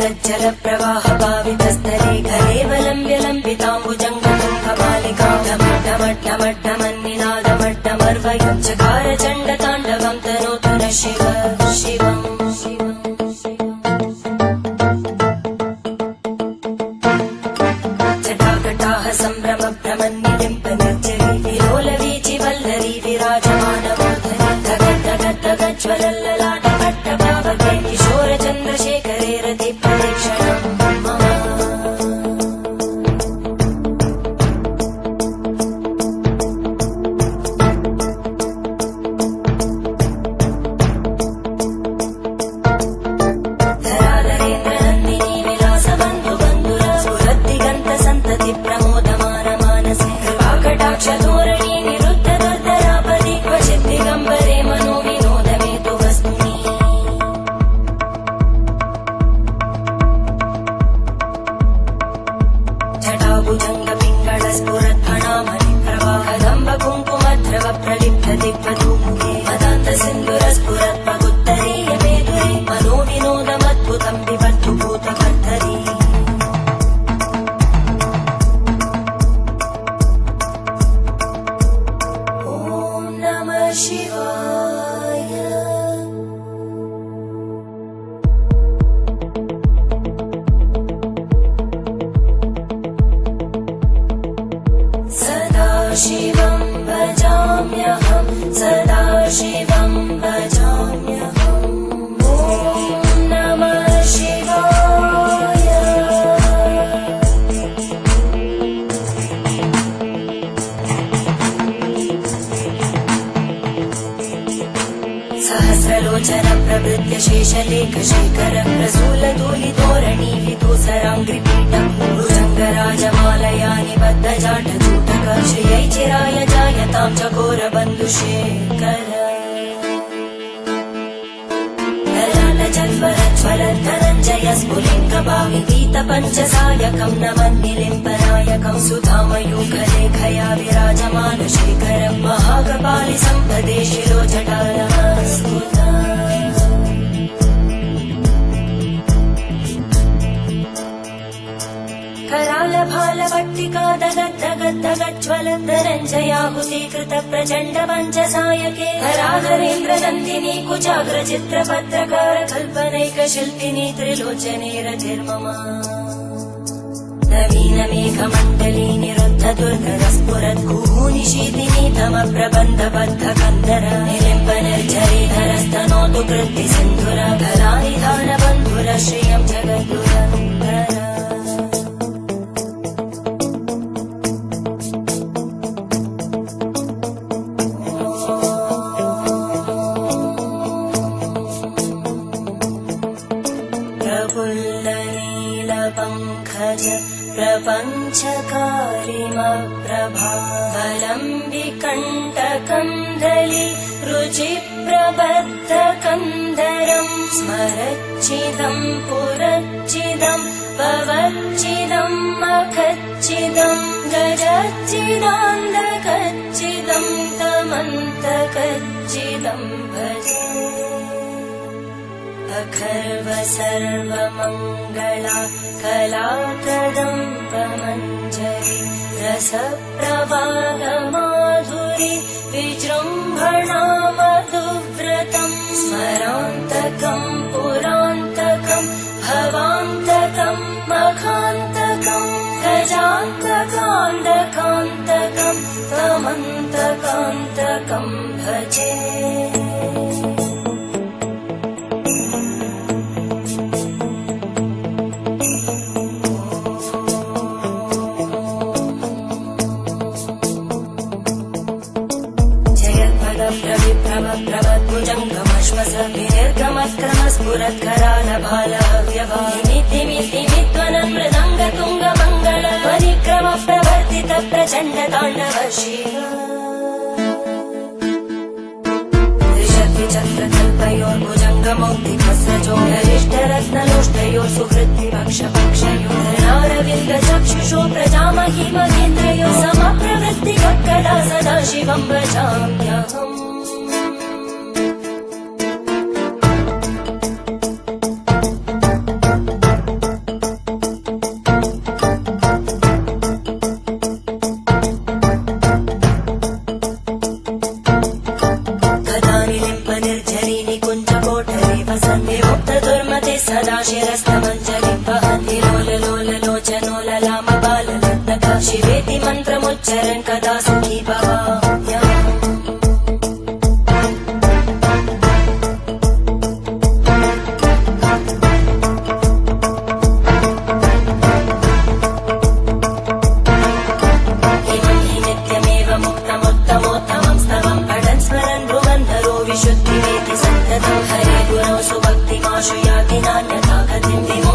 तज्जल प्रवाह पावितस्थले घरेवलम्ब्य लम्बिताम्बुजङ्गतुङ्गमालिकां ढमड्ढमड्ढमन्निनादमड्ढमर्वयं चकार चण्डताण्डवं तनोतु न शिव शिवम् जटाकटाः सम्भ्रम भ्रमन्निलिम्पनिर्जरी विलोलवीचि वल्लरी विराजमानमूर्धनि धगद्धगद्धगज्ज्वलल्ललाटभट्टभावके किशोरचन्द्रशेखरे रतिप्रदक्षिणम् शिवं भजाम्यहं सदा शिवं भजाम्यहम् ॐ नमः शिवाय सहस्रलोचन प्रभृत्य शेषलेख शेखर प्रसूलधूलितोरणी विदूसराङ्घ्रिपीठं भुजङ्गराजमालया निबद्धजाटजूटक श्रियै चिराय जायतां चकोरबन्धुशेखर धनञ्जय स्फुलिङ्गभाविगीतपञ्चसायकं नमन्निलिम्पनायकं सुधामयूखलेखया विराजमानशेखरं महाकपालि सम्पदे शिरोजटालस्तुता करालभालवट्टिका दगद्धगद्धगज्ज्वलद्धरञ्जयाहुतीकृत प्रचण्ड पञ्चसायके हराधरेन्द्रनन्दिनी कुचाग्रचित्रपत्रकार कल्पनैकशिल्पिनी त्रिलोचने रतिर्ममा नवीनमेघमण्डली निरुद्ध दुर्धरस्फुरद्गूनिशीतिनी तमप्रबन्धबद्धकन्दर निलिम्पनिर्झरीधरस्तनोतु कृत्तिसिन्धुर गलानिधानबन्धुर श्रियं जगद्गुरन्धर प्रपञ्चकारिमप्रभावलम्बिकण्टकन्धलि रुचिप्रबद्धकन्धरं स्मरच्चिदं पुरच्चिदं भवच्चिदं मखच्चिदं गजच्चिदान्धकच्चिदं तमन्तकच्चिदं भजे अखर्व सर्वमङ्गला कलाकदम्बमञ्जरी रसप्रवाहमाधुरी विजृम्भणा मधुव्रतं स्मरान्तकं पुरान्तकं भवान्तकं मखान्तकं गजान्तकान्तकान्तकं तमन्तकान्तकं भजे विनिर्गमस्फुरत्करालभालव्यवानिमित्तिमित्तिमित्वनं मृदङ्गतुङ्गमङ्गल परिक्रम प्रवर्तित प्रचण्ड ताण्डव शिव त्रिशक्तिचक्रकल्पयोर्भुजङ्गमौक्तिकस्रजोगरिष्ठरत्नलोष्टयोः सुहृद्विपक्षपक्षयोर्नारविन्दचक्षुषो प्रजामहि महेन्द्रयोः समप्रवृत्तिकक्कदा सदा शिवं भजाम्यहम् शिरस्तमञ्जलिं वहति लोल लोल लोचनो ललाम बालरत्नका शिवेति मन्त्रमुच्चरन् कदा सुखी भवाम्यहम् विशुद्धिमेति सन्ततं हरे गुरौ सुभक्तिमाशु याति नान्यथा गतिं विमो